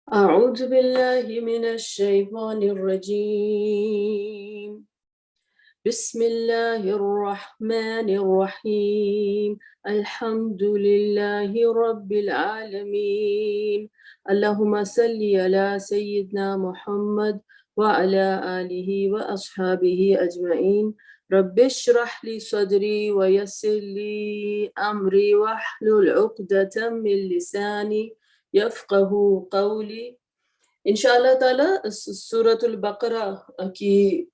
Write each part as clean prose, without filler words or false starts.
أعوذ بالله من الشيطان الرجيم بسم الله الرحمن الرحيم الحمد لله رب العالمين اللهم صل على سيدنا محمد وعلى آله وأصحابه أجمعين رب اشرح لي صدري ويسر لي أمري واحلل عقدة من لساني یفقہ قولی. انشاءاللہ تعالیٰ سورۃ البقرہ کی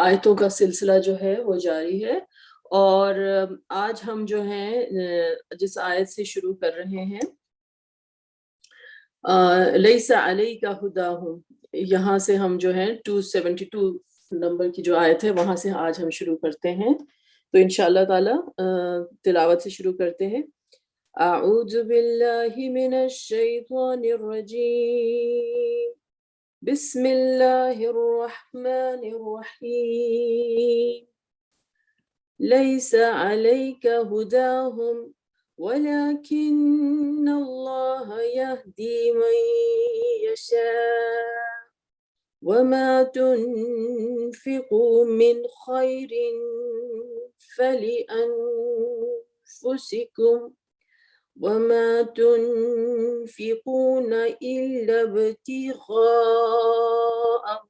آیتوں کا سلسلہ جو ہے وہ جاری ہے، اور آج ہم جو ہیں جس آیت سے شروع کر رہے ہیں لیس علیک ھداھم، یہاں سے ہم جو ہیں 272 نمبر کی جو آیت ہے وہاں سے آج ہم شروع کرتے ہیں. تو انشاءاللہ تعالیٰ تلاوت سے شروع کرتے ہیں. اعوذ باللہ من الشیطان الرجیم بسم اللہ الرحمن الرحیم لیس علیک ھداھم ولکن اللہ یہدی من یشاء وما تنفقوا من خیر فلأنفسکم وما تنفقون إلا ابتغاء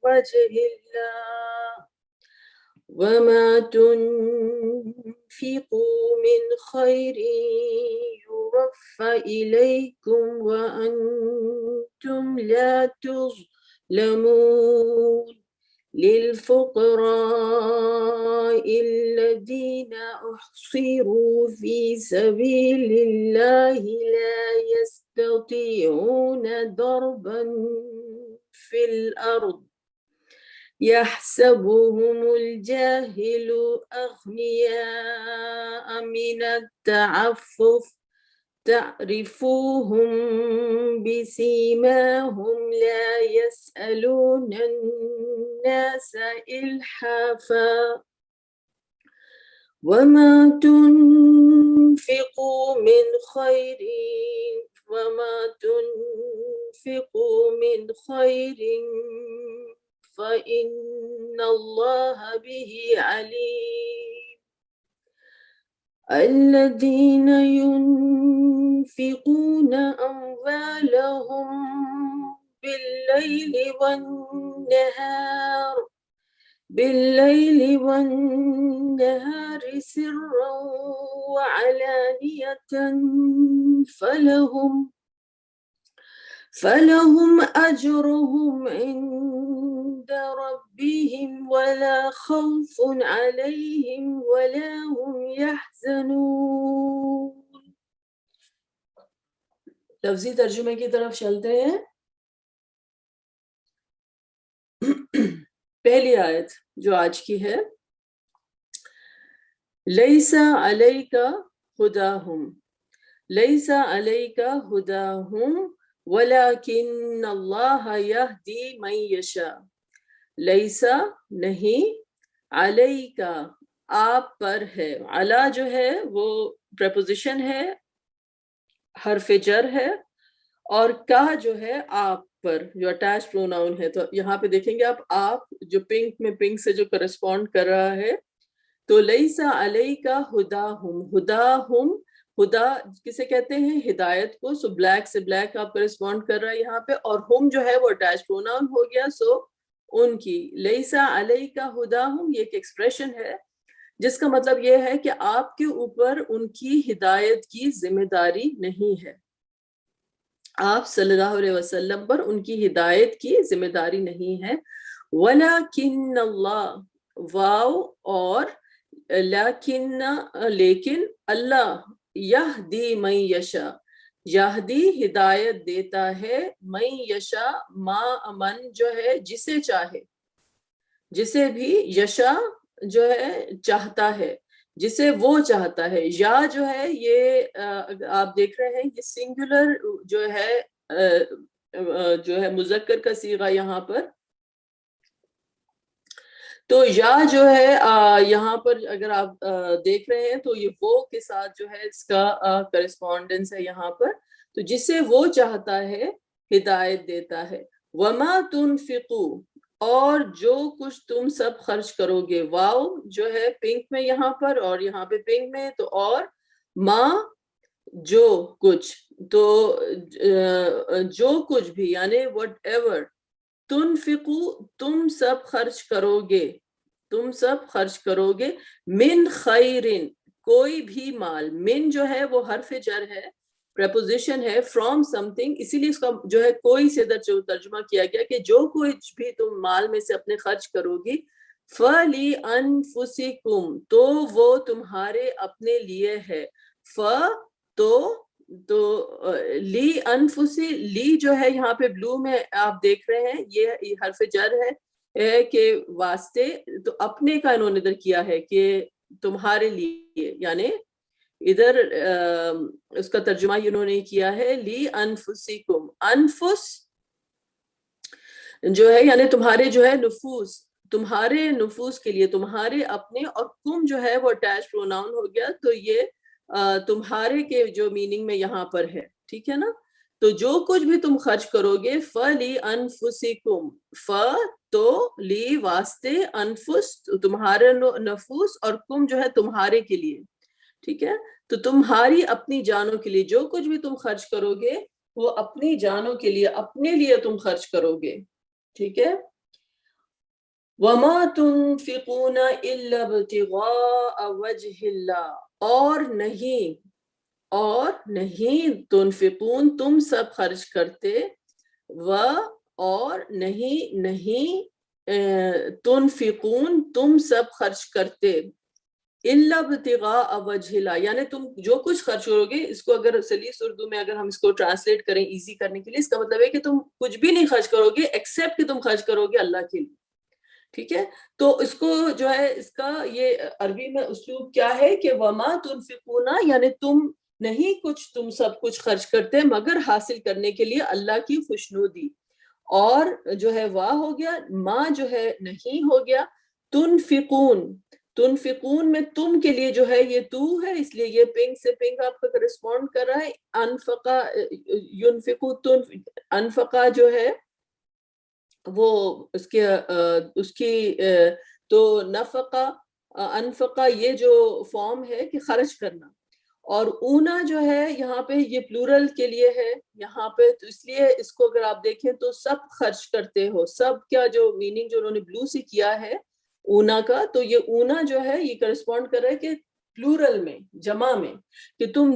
وجه الله وما تنفقوا من خير يوفى إليكم وأنتم لا تظلمون للفقراء الذين أحصروا في سبيل الله لا يستطيعون ضربا في الأرض يحسبهم الجاهل أغنياء من التعفف تعرفوهم بسيماهم لا يسألون الناس إلحافا وما تنفقوا من خير فإن الله به عليم. الذين ينفقون أموالهم بالليل والنهار سرا وعلانية فلهم أجرهم عند ربهم ولا خوف عليهم ولا هم يحزنون. لفظی ترجمے کی طرف چلتے ہیں. پہلی آیت جو آج کی ہے، لیس علیک ھداھم، لیس علیک ھداھم ولیکن اللہ یہدی من یشاء. لیسا نہیں، علیک آپ پر ہے. علی جو ہے وہ پریپوزیشن ہے، حرف جر ہے، اور کا جو ہے آپ پر، جو اٹیچ پروناؤن ہے. تو یہاں پہ دیکھیں گے آپ جو پنک سے جو کرسپونڈ کر رہا ہے. تو لیسا علیک ھداھم، ھداھم، ہدا کسے کہتے ہیں؟ ہدایت کو. سو بلیک سے بلیک آپ کرسپونڈ کر رہا ہے یہاں پہ، اور ہم جو ہے وہ اٹیچ پروناؤن ہو گیا، سو ان کی. لیسا علیک ھداھم یہ ایک ایکسپریشن ہے جس کا مطلب یہ ہے کہ آپ کے اوپر ان کی ہدایت کی ذمہ داری نہیں ہے. آپ صلی اللہ علیہ وسلم پر ان کی ہدایت کی ذمہ داری نہیں ہے. وَلَكِنَّ اللَّهُ، واو اور لیکن اللہ، یہدی من یشاء، یہدی ہدایت دیتا ہے، من یشاء من جو ہے جسے چاہے، جسے بھی، یشاء جو ہے چاہتا ہے، جسے وہ چاہتا ہے. یا جو ہے یہ آپ دیکھ رہے ہیں یہ سنگولر جو ہے مذکر کا صیغہ یہاں پر. تو یا جو ہے یہاں پر اگر آپ دیکھ رہے ہیں تو یہ وہ کے ساتھ جو ہے اس کا کرسپونڈنس ہے یہاں پر. تو جسے وہ چاہتا ہے ہدایت دیتا ہے. وما تنفقو، اور جو کچھ تم سب خرچ کرو گے. واو جو ہے پنک میں یہاں پر اور یہاں پہ پنک میں، تو اور ما جو کچھ، تو جو کچھ بھی یعنی وٹ ایور، تنفقو تم سب خرچ کرو گے، تم سب خرچ کرو گے، من خیرن کوئی بھی مال. من جو ہے وہ حرف جر ہے، پریپوزیشن ہے فرام سم تھنگ، اسی لیے اس کا جو ہے کوئی سے ادھر ترجمہ کیا گیا کہ جو کچھ بھی تم مال میں سے اپنے خرچ کرو گی، فلی انفسکم تو وہ تمہارے اپنے لیے ہے. ف تو لی انفسی، لی جو ہے یہاں پہ بلو میں آپ دیکھ رہے ہیں یہ حرف جر ہے کہ واسطے، تو اپنے کا انہوں نے ادھر کیا ہے کہ تمہارے لیے، یعنی ادھر اس کا ترجمہ انہوں نے کیا ہے لی انفسکم. انفس جو ہے یعنی تمہارے جو ہے نفوس، تمہارے نفوس کے لیے، تمہارے اپنے، اور کم جو ہے وہ اٹیچ پروناؤن ہو گیا، تو یہ تمہارے کے جو میننگ میں یہاں پر ہے. ٹھیک ہے نا؟ تو جو کچھ بھی تم خرچ کرو گے، فلی انفسکم، ف تو لی واسطے، انفس تمہارے نفوس، اور کم جو ہے تمہارے کے لیے. ٹھیک ہے؟ تو تمہاری اپنی جانوں کے لیے جو کچھ بھی تم خرچ کرو گے وہ اپنی جانوں کے لیے، اپنے لیے تم خرچ کرو گے. ٹھیک ہے؟ وَمَا تُنْفِقُونَ إِلَّا ابْتِغَاءَ وَجْهِ اللَّهِ، اور نہیں تنفقون تم سب خرچ کرتے، اور نہیں تنفقون تم سب خرچ کرتے، الا ابتغاء وجہ اللہ، یعنی تم جو کچھ خرچ کرو گے، اس کو اگر سلیس اردو میں اگر ہم اس کو ٹرانسلیٹ کریں ایزی کرنے کے لیے، اس کا مطلب ہے کہ تم کچھ بھی نہیں خرچ کرو گے ایکسیپٹ کہ تم خرچ کرو گے اللہ کے لیے. ٹھیک ہے؟ تو اس کو جو ہے اس کا یہ عربی میں اسلوب کیا ہے کہ وما تنفقون، یعنی تم نہیں کچھ، تم سب کچھ خرچ کرتے مگر حاصل کرنے کے لیے اللہ کی خوشنودی. اور جو ہے واہ ہو گیا، ما جو ہے نہیں ہو گیا، تنفقون میں تم کے لیے جو ہے یہ تو ہے، اس لیے یہ پنک سے پنک آپ کا کرسپونڈ کر رہا ہے. انفقا ینفقو، انفقا جو ہے وہ اس کی تو نفقہ، انفقہ یہ جو فارم ہے کہ خرچ کرنا، اور اونا جو ہے یہاں پہ یہ پلورل کے لیے ہے یہاں پہ، تو اس لیے اس کو اگر آپ دیکھیں تو سب خرچ کرتے ہو، سب کیا جو میننگ جو انہوں نے بلو سے کیا ہے اونا کا، تو یہ اونا جو ہے یہ کرسپونڈ کر رہا ہے کہ پلورل میں، جمع میں، کہ تم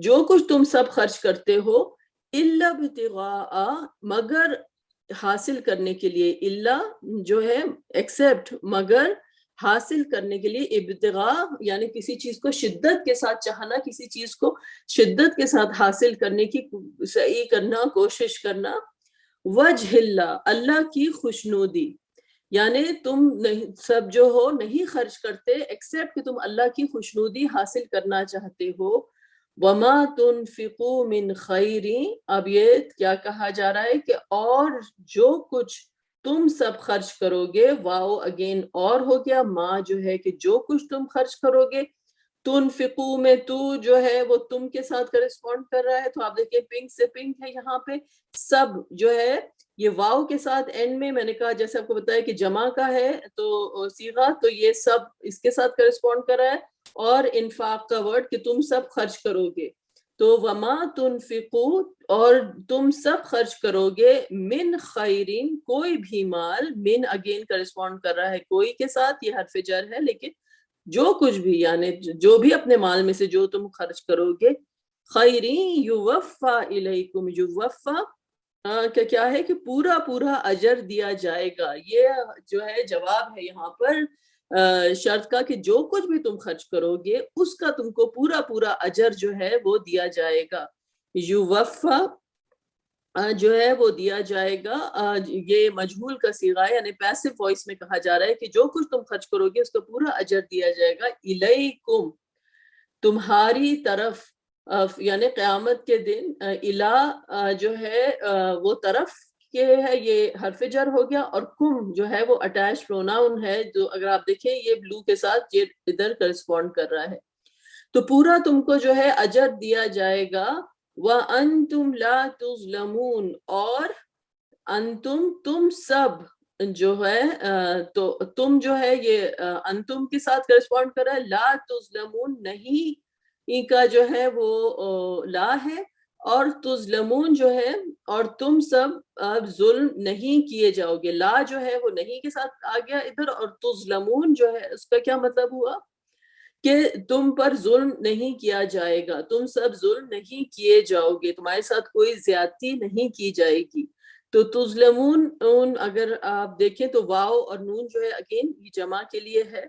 جو کچھ تم سب خرچ کرتے ہو، الا ابتغاء مگر حاصل کرنے کے لیے، الا جو ہے ایکسپٹ، مگر حاصل کرنے کے لیے، ابتغاء یعنی کسی چیز کو شدت کے ساتھ چاہنا، کسی چیز کو شدت کے ساتھ حاصل کرنے کی صحیح کرنا، کوشش کرنا، وجہ اللہ اللہ کی خوشنودی، یعنی تم سب جو ہو نہیں خرچ کرتے ایکسپٹ کہ تم اللہ کی خوشنودی حاصل کرنا چاہتے ہو. وما تنفقوا من خیر، اب یہ کیا کہا جا رہا ہے کہ اور جو کچھ تم سب خرچ کرو گے، واؤ اگین اور ہو گیا، ما جو ہے کہ جو کچھ تم خرچ کرو گے، تنفقو میں تو جو ہے وہ تم کے ساتھ کرسپونڈ کر رہا ہے، تو آپ دیکھیں پنک سے پنک ہے یہاں پہ، سب جو ہے یہ واؤ کے ساتھ اینڈ میں نے کہا جیسے آپ کو بتایا کہ جمع کا ہے تو صیغہ، تو یہ سب اس کے ساتھ کرسپونڈ کر رہا ہے، اور انفاق کا ورڈ کہ تم سب خرچ کرو گے. تو وما تنفقو اور تم سب خرچ کرو گے، من خیرین کوئی بھی مال، من اگین کرسپونڈ کر رہا ہے کوئی کے ساتھ، یہ حرف جر ہے، لیکن جو کچھ بھی یعنی جو بھی اپنے مال میں سے جو تم خرچ کرو گے، خیرین یوفا الیکم، یوفا کیا ہے کہ پورا پورا اجر دیا جائے گا. یہ جو ہے جواب ہے یہاں پر شرط کا کہ جو کچھ بھی تم خرچ کرو گے اس کا تم کو پورا پورا اجر جو ہے وہ دیا جائے گا. یوفا جو ہے وہ دیا جائے گا، یہ مجہول کا صیغہ ہے، یعنی پیسو وائس میں کہا جا رہا ہے کہ جو کچھ تم خرچ کرو گے اس کا پورا اجر دیا جائے گا. الیکم تمہاری طرف، یعنی قیامت کے دن، الہ جو ہے وہ طرف کے ہے، یہ حرف جر ہو گیا، اور کم جو ہے وہ اٹیچ پروناؤن ہے، جو اگر آپ دیکھیں یہ بلو کے ساتھ یہ ادھر کرسپونڈ کر رہا ہے. تو پورا تم کو جو ہے اجر دیا جائے گا وَأَنْتُمْ لَا تُظْلَمُونَ، اور انتم تم سب جو ہے تو تم جو ہے یہ انتم کے ساتھ کرسپونڈ کر رہا ہے، لا تظلمون نہیں کا جو ہے وہ لا ہے، اور تظلمون جو ہے اور تم سب اب ظلم نہیں کیے جاؤ گے، لا جو ہے وہ نہیں کے ساتھ آ گیا ادھر، اور تظلمون جو ہے اس کا کیا مطلب ہوا کہ تم پر ظلم نہیں کیا جائے گا، تم سب ظلم نہیں کیے جاؤ گے، تمہارے ساتھ کوئی زیادتی نہیں کی جائے گی۔ تو تظلمون اگر آپ دیکھیں تو واو اور نون جو ہے اگین یہ جمع کے لیے ہے،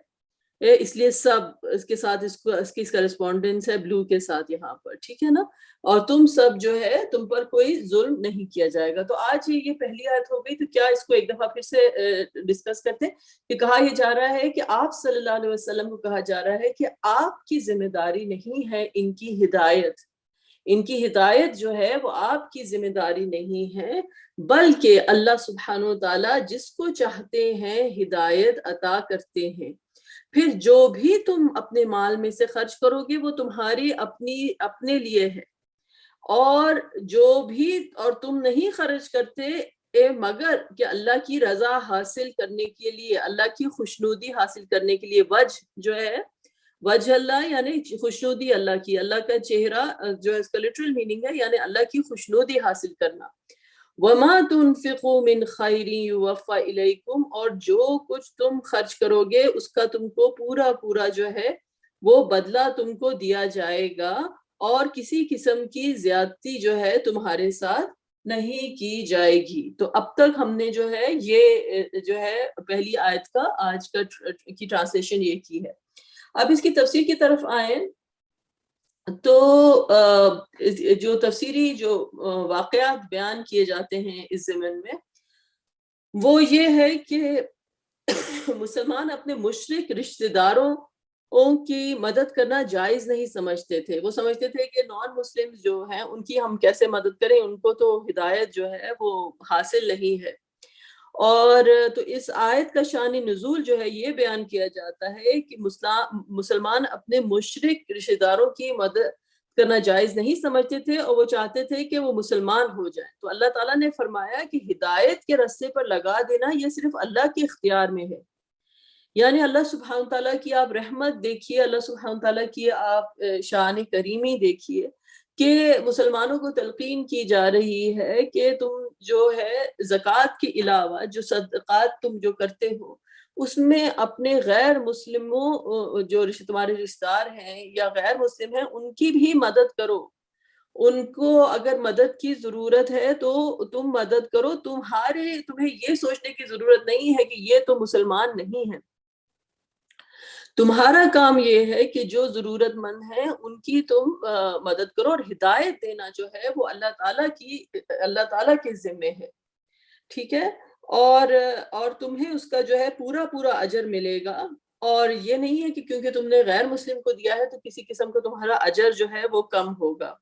اس لیے سب اس کے ساتھ اس کی کرسپونڈنس ہے بلو کے ساتھ یہاں پر، ٹھیک ہے نا، اور تم سب جو ہے تم پر کوئی ظلم نہیں کیا جائے گا۔ تو آج یہ پہلی آیت ہو گئی، تو کیا اس کو ایک دفعہ پھر سے ڈسکس کرتے ہیں کہ کہا یہ جا رہا ہے کہ آپ صلی اللہ علیہ وسلم کو کہا جا رہا ہے کہ آپ کی ذمہ داری نہیں ہے ان کی ہدایت، ان کی ہدایت جو ہے وہ آپ کی ذمہ داری نہیں ہے، بلکہ اللہ سبحانہ وتعالیٰ جس کو چاہتے ہیں ہدایت عطا کرتے ہیں۔ پھر جو بھی تم اپنے مال میں سے خرچ کرو گے وہ تمہاری اپنے لیے ہے، اور جو بھی اور تم نہیں خرچ کرتے مگر کہ اللہ کی رضا حاصل کرنے کے لیے، اللہ کی خوشنودی حاصل کرنے کے لیے، وجہ جو ہے وجہ اللہ یعنی خوشنودی اللہ کی، اللہ کا چہرہ جو ہے اس کا لٹرل میننگ ہے یعنی اللہ کی خوشنودی حاصل کرنا۔ وَمَا تُنْفِقُوا مِنْ خَيْرٍ يُوَفَّ إِلَيْكُمْ، اور جو کچھ تم خرچ کرو گے اس کا تم کو پورا پورا جو ہے وہ بدلہ تم کو دیا جائے گا، اور کسی قسم کی زیادتی جو ہے تمہارے ساتھ نہیں کی جائے گی۔ تو اب تک ہم نے جو ہے یہ جو ہے پہلی آیت کا آج کا کی ٹرانسلیشن یہ کی ہے۔ اب اس کی تفسیر کی طرف آئیں تو جو تفسیری جو واقعات بیان کیے جاتے ہیں اس زمن میں وہ یہ ہے کہ مسلمان اپنے مشرک رشتہ داروں کی مدد کرنا جائز نہیں سمجھتے تھے، وہ سمجھتے تھے کہ نان مسلم جو ہیں ان کی ہم کیسے مدد کریں، ان کو تو ہدایت جو ہے وہ حاصل نہیں ہے۔ اور تو اس آیت کا شان نزول جو ہے یہ بیان کیا جاتا ہے کہ مسلمان اپنے مشرک رشتہ داروں کی مدد کرنا جائز نہیں سمجھتے تھے، اور وہ چاہتے تھے کہ وہ مسلمان ہو جائیں۔ تو اللہ تعالیٰ نے فرمایا کہ ہدایت کے رستے پر لگا دینا یہ صرف اللہ کے اختیار میں ہے، یعنی اللہ سبحانہ تعالیٰ کی آپ رحمت دیکھیے، اللہ سبحانہ تعالیٰ کی آپ شان کریمی دیکھیے کہ مسلمانوں کو تلقین کی جا رہی ہے کہ تم جو ہے زکوٰۃ کے علاوہ جو صدقات تم جو کرتے ہو اس میں اپنے غیر مسلموں جو تمہارے رشتہ دار ہیں یا غیر مسلم ہیں ان کی بھی مدد کرو، ان کو اگر مدد کی ضرورت ہے تو تم مدد کرو، تمہیں یہ سوچنے کی ضرورت نہیں ہے کہ یہ تو مسلمان نہیں ہے، تمہارا کام یہ ہے کہ جو ضرورت مند ہیں ان کی تم مدد کرو، اور ہدایت دینا جو ہے وہ اللہ تعالیٰ کے ذمے ہے، ٹھیک ہے، اور تمہیں اس کا جو ہے پورا پورا اجر ملے گا، اور یہ نہیں ہے کہ کیونکہ تم نے غیر مسلم کو دیا ہے تو کسی قسم کا تمہارا اجر جو ہے وہ کم ہوگا،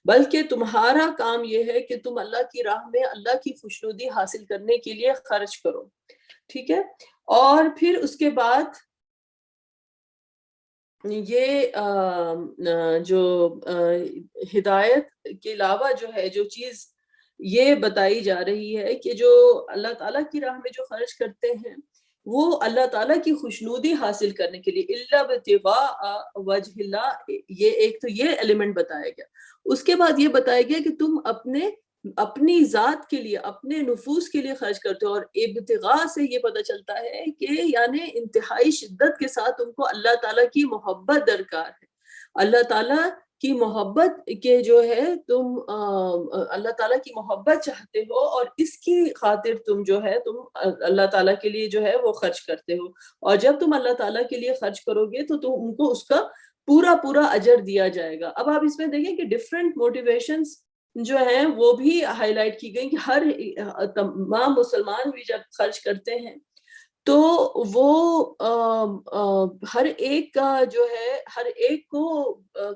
بلکہ تمہارا کام یہ ہے کہ تم اللہ کی راہ میں اللہ کی خوشنودی حاصل کرنے کے لیے خرچ کرو، ٹھیک ہے۔ اور پھر اس کے بعد یہ جو ہدایت کے علاوہ جو ہے جو چیز یہ بتائی جا رہی ہے کہ جو اللہ تعالیٰ کی راہ میں جو خرچ کرتے ہیں وہ اللہ تعالیٰ کی خوشنودی حاصل کرنے کے لیے الا ابتغاء وجہ اللہ، یہ ایک تو یہ ایلیمنٹ بتایا گیا، اس کے بعد یہ بتایا گیا کہ تم اپنی ذات کے لیے اپنے نفوس کے لیے خرچ کرتے ہو، اور ابتغاء سے یہ پتہ چلتا ہے کہ یعنی انتہائی شدت کے ساتھ تم کو اللہ تعالیٰ کی محبت درکار ہے، اللہ تعالیٰ کی محبت کے جو ہے تم اللہ تعالیٰ کی محبت چاہتے ہو، اور اس کی خاطر تم جو ہے تم اللہ تعالیٰ کے لیے جو ہے وہ خرچ کرتے ہو، اور جب تم اللہ تعالیٰ کے لیے خرچ کرو گے تو تم ان کو اس کا پورا پورا اجر دیا جائے گا۔ اب آپ اس میں دیکھیں کہ ڈفرینٹ موٹیویشنز جو ہیں وہ بھی ہائی لائٹ کی گئی کہ تمام مسلمان بھی جب خرچ کرتے ہیں تو وہ ہر ایک کا جو ہے ہر ایک کو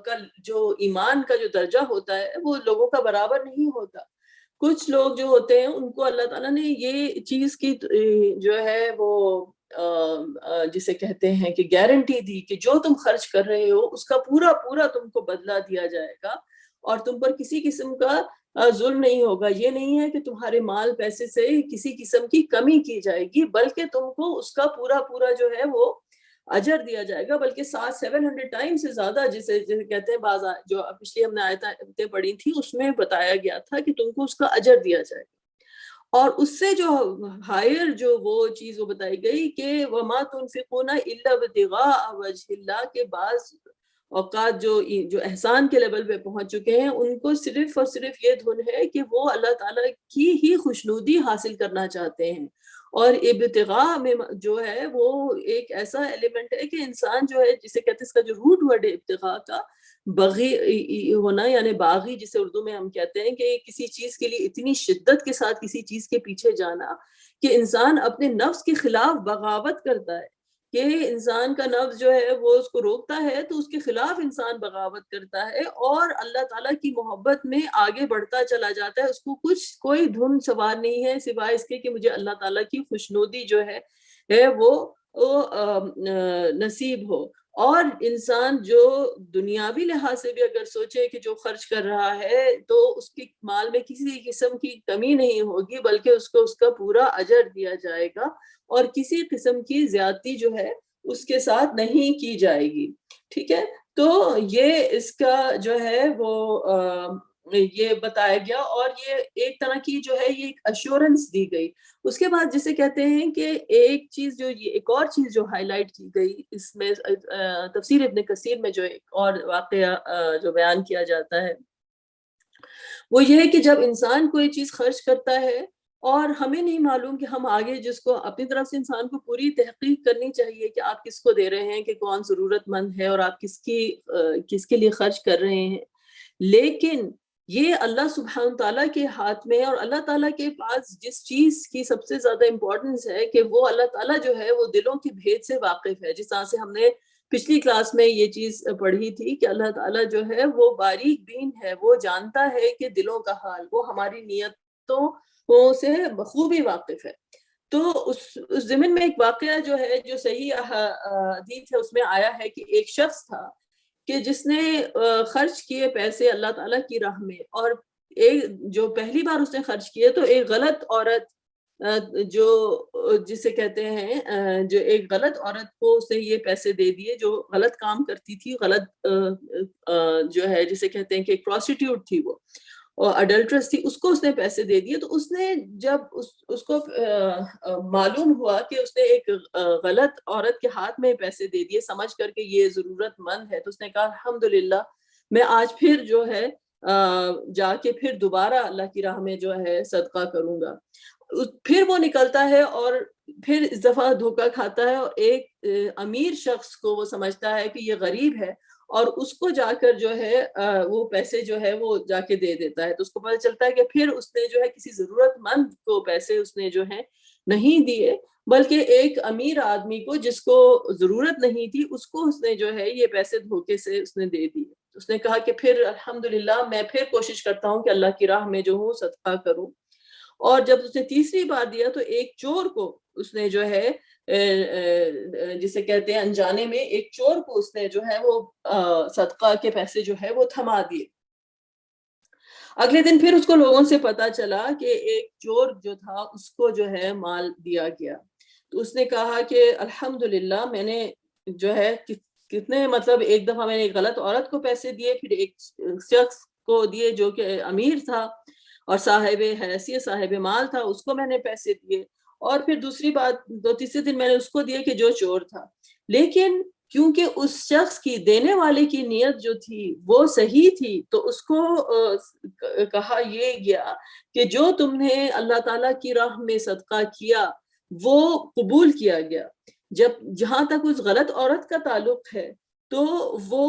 کا جو ایمان کا جو درجہ ہوتا ہے وہ لوگوں کا برابر نہیں ہوتا، کچھ لوگ جو ہوتے ہیں ان کو اللہ تعالیٰ نے یہ چیز کی جو ہے وہ جسے کہتے ہیں کہ گارنٹی دی کہ جو تم خرچ کر رہے ہو اس کا پورا پورا تم کو بدلہ دیا جائے گا، اور تم پر کسی قسم کا ظلم نہیں ہوگا. یہ نہیں ہے کہ تمہارے مال پیسے سے کسی قسم کی کمی کی جائے گی، بلکہ تم کو اس کا پورا پورا جو ہے وہ اجر دیا جائے گا، بلکہ 700 ٹائم سے زیادہ، جسے کہتے ہیں بعض جو پچھلی ہم نے آیتیں پڑھی تھی اس میں بتایا گیا تھا کہ تم کو اس کا اجر دیا جائے گا. اور اس سے جو ہائر جو وہ چیز وہ بتائی گئی کہ وَمَا تُنْفِقُونَ إِلَّا ابْتِغَاءَ وَجْهِ اللَّهِ، کے بعض اوقات جو احسان کے لیول پہ پہنچ چکے ہیں ان کو صرف اور صرف یہ دھن ہے کہ وہ اللہ تعالیٰ کی ہی خوشنودی حاصل کرنا چاہتے ہیں. اور ابتغاء میں جو ہے وہ ایک ایسا ایلیمنٹ ہے کہ انسان جو ہے جسے کہتے ہیں، اس کا جو روٹ ورڈ ہے ابتغاء کا، بغی ہونا، یعنی باغی جسے اردو میں ہم کہتے ہیں کہ کسی چیز کے لیے اتنی شدت کے ساتھ کسی چیز کے پیچھے جانا کہ انسان اپنے نفس کے خلاف بغاوت کرتا ہے، کہ انسان کا نفس جو ہے وہ اس کو روکتا ہے تو اس کے خلاف انسان بغاوت کرتا ہے اور اللہ تعالیٰ کی محبت میں آگے بڑھتا چلا جاتا ہے. اس کو کوئی دھن سوار نہیں ہے سوائے اس کے کہ مجھے اللہ تعالیٰ کی خوشنودی جو ہے وہ نصیب ہو. اور انسان جو دنیاوی لحاظ سے بھی اگر سوچے کہ جو خرچ کر رہا ہے تو اس کی مال میں کسی قسم کی کمی نہیں ہوگی، بلکہ اس کو اس کا پورا اجر دیا جائے گا اور کسی قسم کی زیادتی جو ہے اس کے ساتھ نہیں کی جائے گی. ٹھیک ہے، تو یہ اس کا جو ہے وہ یہ بتایا گیا، اور یہ ایک طرح کی جو ہے یہ ایک ایشورنس دی گئی. اس کے بعد جسے کہتے ہیں کہ ایک چیز جو یہ ایک اور چیز جو ہائی لائٹ کی گئی اس میں تفسیر ابن کثیر میں جو ایک اور واقعہ جو بیان کیا جاتا ہے وہ یہ ہے کہ جب انسان کوئی چیز خرچ کرتا ہے اور ہمیں نہیں معلوم کہ ہم آگے جس کو اپنی طرف سے انسان کو پوری تحقیق کرنی چاہیے کہ آپ کس کو دے رہے ہیں، کہ کون ضرورت مند ہے اور آپ کس کے لیے خرچ کر رہے ہیں. لیکن یہ اللہ سبحانہ تعالیٰ کے ہاتھ میں، اور اللہ تعالیٰ کے پاس جس چیز کی سب سے زیادہ امپورٹنس ہے کہ وہ اللہ تعالیٰ جو ہے وہ دلوں کے بھید سے واقف ہے. جس طرح سے ہم نے پچھلی کلاس میں یہ چیز پڑھی تھی کہ اللہ تعالیٰ جو ہے وہ باریک بین ہے، وہ جانتا ہے کہ دلوں کا حال، وہ ہماری نیتوں سے بخوبی واقف ہے. تو اس ضمن میں ایک واقعہ جو ہے جو صحیح حدیث ہے اس میں آیا ہے کہ ایک شخص تھا کہ جس نے خرچ کیے پیسے اللہ تعالیٰ کی راہ میں، اور جو پہلی بار اس نے خرچ کیے تو ایک غلط عورت جو جسے کہتے ہیں جو ایک غلط عورت کو اس نے یہ پیسے دے دیے جو غلط کام کرتی تھی، غلط جو ہے جسے کہتے ہیں کہ ایک پروسٹیٹیوٹ تھی وہ اور اڈلٹرس تھی، اس کو اس نے پیسے دے دیے. تو اس نے جب اس کو معلوم ہوا کہ اس نے ایک غلط عورت کے ہاتھ میں پیسے دے دیے سمجھ کر کے یہ ضرورت مند ہے، تو اس نے کہا الحمدللہ میں آج پھر جو ہے جا کے پھر دوبارہ اللہ کی راہ میں جو ہے صدقہ کروں گا. پھر وہ نکلتا ہے اور پھر اس دفعہ دھوکہ کھاتا ہے، اور ایک امیر شخص کو وہ سمجھتا ہے کہ یہ غریب ہے اور اس کو جا کر جو ہے وہ پیسے جو ہے وہ جا کے دے دیتا ہے. تو اس کو پتہ چلتا ہے کہ پھر اس نے جو ہے کسی ضرورت مند کو پیسے اس نے جو ہے نہیں دیے، بلکہ ایک امیر آدمی کو جس کو ضرورت نہیں تھی اس کو اس نے جو ہے یہ پیسے دھوکے سے اس نے دے دیے. اس نے کہا کہ پھر الحمدللہ میں پھر کوشش کرتا ہوں کہ اللہ کی راہ میں جو ہوں صدقہ کروں. اور جب اس نے تیسری بار دیا تو ایک چور کو اس نے جو ہے جسے کہتے ہیں انجانے میں ایک چور کو اس نے جو ہے وہ صدقہ کے پیسے جو ہے وہ تھما دیے. اگلے دن پھر اس کو لوگوں سے پتا چلا کہ ایک چور جو تھا اس کو جو ہے مال دیا گیا. تو اس نے کہا کہ الحمدللہ میں نے جو ہے کتنے مطلب ایک دفعہ میں نے ایک غلط عورت کو پیسے دیے، پھر ایک شخص کو دیے جو کہ امیر تھا اور صاحب حیثیت صاحب مال تھا، اس کو میں نے پیسے دیے، اور پھر دوسری بات تیسرے دن میں نے اس کو دیے کہ جو چور تھا. لیکن کیونکہ اس شخص کی دینے والے کی نیت جو تھی وہ صحیح تھی تو اس کو کہا یہ گیا کہ جو تم نے اللہ تعالیٰ کی راہ میں صدقہ کیا وہ قبول کیا گیا. جہاں تک اس غلط عورت کا تعلق ہے تو وہ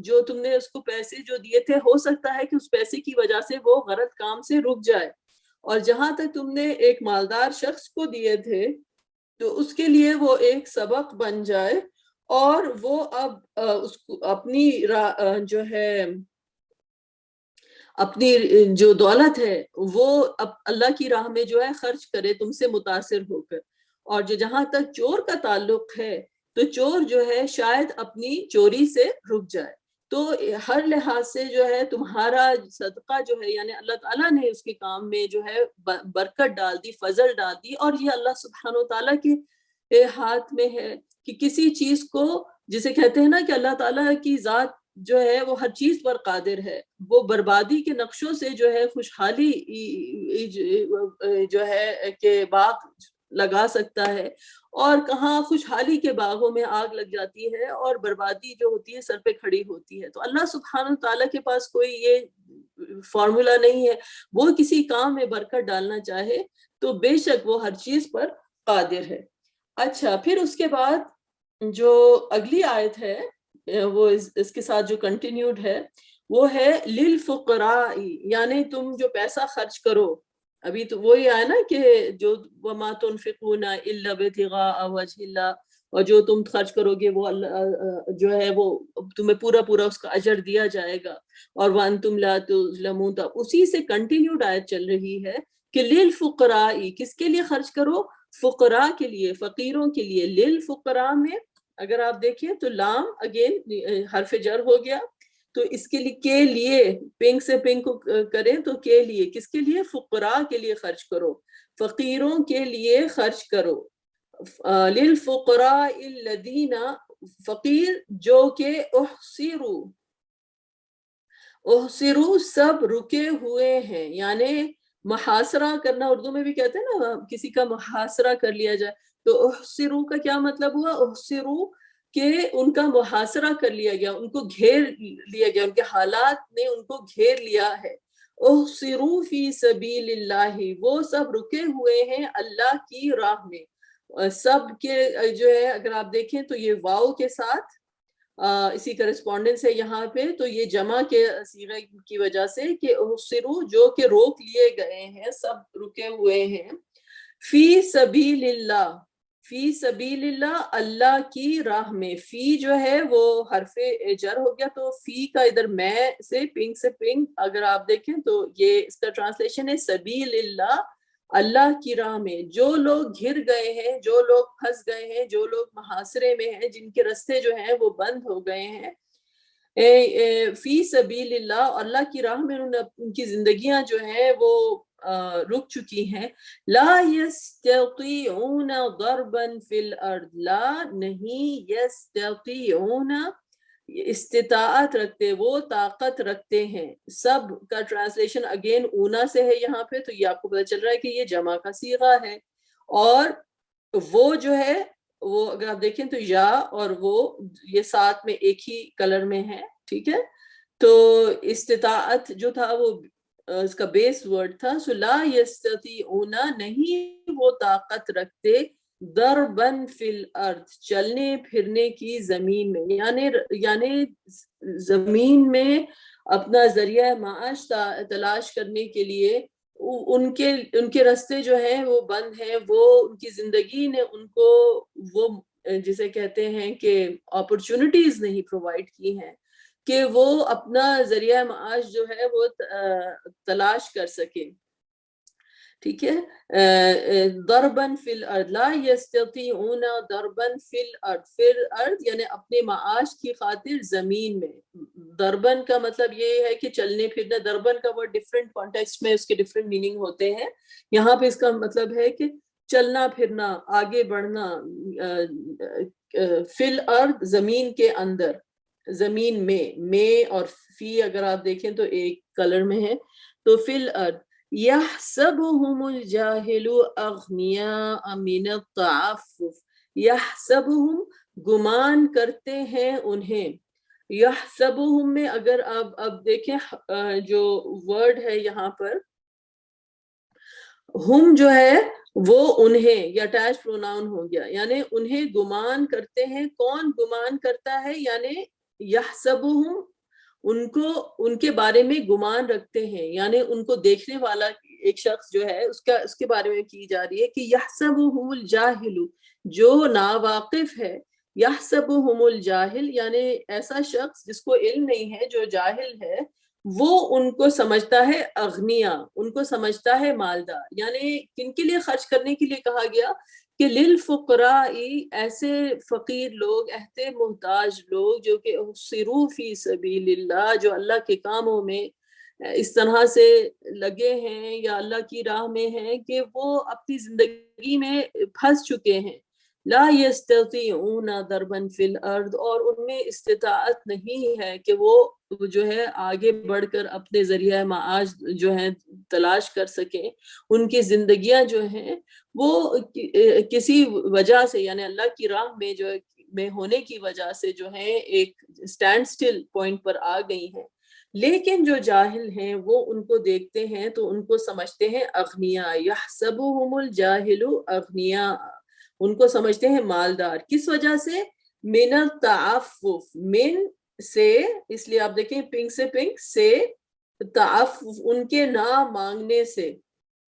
جو تم نے اس کو پیسے جو دیے تھے ہو سکتا ہے کہ اس پیسے کی وجہ سے وہ غلط کام سے رک جائے، اور جہاں تک تم نے ایک مالدار شخص کو دیے تھے تو اس کے لیے وہ ایک سبق بن جائے اور وہ اب اس کو اپنی جو ہے اپنی جو دولت ہے وہ اب اللہ کی راہ میں جو ہے خرچ کرے تم سے متاثر ہو کر. اور جہاں تک چور کا تعلق ہے تو چور جو ہے شاید اپنی چوری سے رک جائے، تو ہر لحاظ سے جو ہے تمہارا صدقہ جو ہے یعنی اللہ تعالیٰ نے اس کے کام میں جو ہے برکت ڈال دی، فضل ڈال دی، اور یہ اللہ سبحانہ و تعالیٰ کے ہاتھ میں ہے کہ کسی چیز کو، جسے کہتے ہیں نا کہ اللہ تعالیٰ کی ذات جو ہے وہ ہر چیز پر قادر ہے، وہ بربادی کے نقشوں سے جو ہے خوشحالی جو ہے کہ باغ لگا سکتا ہے، اور کہاں خوشحالی کے باغوں میں آگ لگ جاتی ہے اور بربادی جو ہوتی ہے سر پہ کھڑی ہوتی ہے۔ تو اللہ سبحانہ تعالیٰ کے پاس کوئی یہ فارمولا نہیں ہے، وہ کسی کام میں برکت ڈالنا چاہے تو بے شک وہ ہر چیز پر قادر ہے۔ اچھا، پھر اس کے بعد جو اگلی آیت ہے وہ اس کے ساتھ جو کنٹینیوڈ ہے وہ ہے للفقراء، یعنی تم جو پیسہ خرچ کرو، ابھی تو وہی آیا نا کہ جو وما تنفقون الا ابتغاء وجہ اللہ، اور جو تم خرچ کرو گے وہ اللہ جو ہے وہ تمہیں پورا پورا اس کا اجر دیا جائے گا، اور وانتم لا تظلمون، اسی سے کنٹینیوڈ آیت چل رہی ہے کہ للفقراء، کس کے لیے خرچ کرو؟ فقراء کے لیے، فقیروں کے لیے۔ للفقراء میں اگر آپ دیکھیں تو لام اگین حرف جر ہو گیا، تو اس کے لیے کے لیے پنک سے پنک کو کریں تو کے لیے، کس کے لیے؟ فقراء کے لیے خرچ کرو، فقیروں کے لیے خرچ کرو۔ للفقراء الذین، فقیر جو کہ احصروا سب رکے ہوئے ہیں، یعنی محاصرہ کرنا اردو میں بھی کہتے ہیں نا، کسی کا محاصرہ کر لیا جائے، تو احصروا کا کیا مطلب ہوا؟ احصروا کہ ان کا محاصرہ کر لیا گیا، ان کو گھیر لیا گیا، ان کے حالات نے ان کو گھیر لیا ہے۔ احصروا فی سبیل اللہ، وہ سب رکے ہوئے ہیں اللہ کی راہ میں۔ سب کے جو ہے اگر آپ دیکھیں تو یہ واو کے ساتھ اسی کرسپونڈنس ہے یہاں پہ، تو یہ جمع کے صیغے کی وجہ سے کہ احصروا جو کہ روک لیے گئے ہیں، سب رکے ہوئے ہیں۔ فی سبیل اللہ، فی سبیل اللہ، اللہ کی راہ میں۔ فی جو ہے وہ حرف جر ہو گیا، تو فی کا ادھر میں سے پنک اگر آپ دیکھیں تو یہ اس کا ٹرانسلیشن ہے سبیل اللہ، اللہ کی راہ میں۔ جو لوگ گھر گئے ہیں، جو لوگ پھنس گئے ہیں، جو لوگ محاصرے میں ہیں، جن کے رستے جو ہیں وہ بند ہو گئے ہیں، فی سبیل اللہ، اللہ کی راہ میں ان کی زندگیاں جو ہیں وہ رک چکی ہیں۔ لا یستطیعون ضربا فی الارض، لا نہیں، یستطیعون استطاعت رکھتے، وہ طاقت رکھتے ہیں۔ سب کا ٹرانسلیشن اگین اونا سے ہے یہاں پہ، تو یہ آپ کو پتہ چل رہا ہے کہ یہ جمع کا صیغہ ہے، اور وہ جو ہے وہ اگر آپ دیکھیں تو یا اور وہ یہ ساتھ میں ایک ہی کلر میں ہے، ٹھیک ہے۔ تو استطاعت جو تھا وہ اس کا بیس ورڈ تھا، سو لا یستطیعون، نہیں وہ طاقت رکھتے، ضربن فی الارض، چلنے پھرنے کی زمین میں، یعنی زمین میں اپنا ذریعہ معاش تلاش کرنے کے لیے ان کے راستے جو ہیں وہ بند ہیں، وہ ان کی زندگی نے ان کو وہ جسے کہتے ہیں کہ اپرچونٹیز نہیں پرووائڈ کی ہیں کہ وہ اپنا ذریعہ معاش جو ہے وہ تلاش کر سکیں، ٹھیک ہے۔ ضربن فی الارض، لا یستطیعون ضربن فی الارض، فی الارض یعنی اپنے معاش کی خاطر زمین میں۔ ضربن کا مطلب یہ ہے کہ چلنے پھرنا، ضربن کا ورڈ ڈیفرنٹ کانٹیکسٹ میں اس کے ڈیفرنٹ میننگ ہوتے ہیں، یہاں پہ اس کا مطلب ہے کہ چلنا پھرنا، آگے بڑھنا، فی الارض زمین کے اندر، زمین میں اور فی اگر آپ دیکھیں تو ایک کلر میں ہے، تو فی الارض۔ یحسبهم الجاہل اغنیاء من التعفف، یحسبهم گمان کرتے ہیں انہیں، یحسبهم میں اگر آپ اب دیکھیں جو ورڈ ہے یہاں پر ہم جو ہے وہ انہیں، یا اٹیچ پروناؤن ہو گیا، یعنی انہیں گمان کرتے ہیں۔ کون گمان کرتا ہے؟ یعنی یحسبهم، ان کے بارے میں گمان رکھتے ہیں، یعنی ان کو دیکھنے والا ایک شخص جو ہے اس کے بارے میں کی جا رہی ہے کہ یحسبهم الجاہل، جو ناواقف ہے، یحسبهم الجاہل یعنی ایسا شخص جس کو علم نہیں ہے، جو جاہل ہے، وہ ان کو سمجھتا ہے اغنیا، ان کو سمجھتا ہے مالدار۔ یعنی کن کے لیے خرچ کرنے کے لیے کہا گیا کہ للفقرائی ایسے فقیر لوگ، اہتے محتاج لوگ جو کہ احصروا فی سبیل اللہ، جو اللہ کے کاموں میں اس طرح سے لگے ہیں یا اللہ کی راہ میں ہیں کہ وہ اپنی زندگی میں پھنس چکے ہیں، لا یستطیعون ضربا فی الارض، اور ان میں استطاعت نہیں ہے کہ وہ جو ہے آگے بڑھ کر اپنے ذریعہ معاش جو ہے تلاش کر سکیں، ان کی زندگیاں جو ہیں وہ کسی وجہ سے یعنی اللہ کی راہ میں جو میں ہونے کی وجہ سے جو ہے ایک سٹینڈ سٹل پوائنٹ پر آ گئی ہیں۔ لیکن جو جاہل ہیں وہ ان کو دیکھتے ہیں تو ان کو سمجھتے ہیں اغنیاء، یحسبهم الجاہل اغنیاء، ان کو سمجھتے ہیں مالدار۔ کس وجہ سے؟ من التعفف، من سے، اس لیے آپ دیکھیں پنک سے پنک سے، تعفف ان کے نہ مانگنے سے،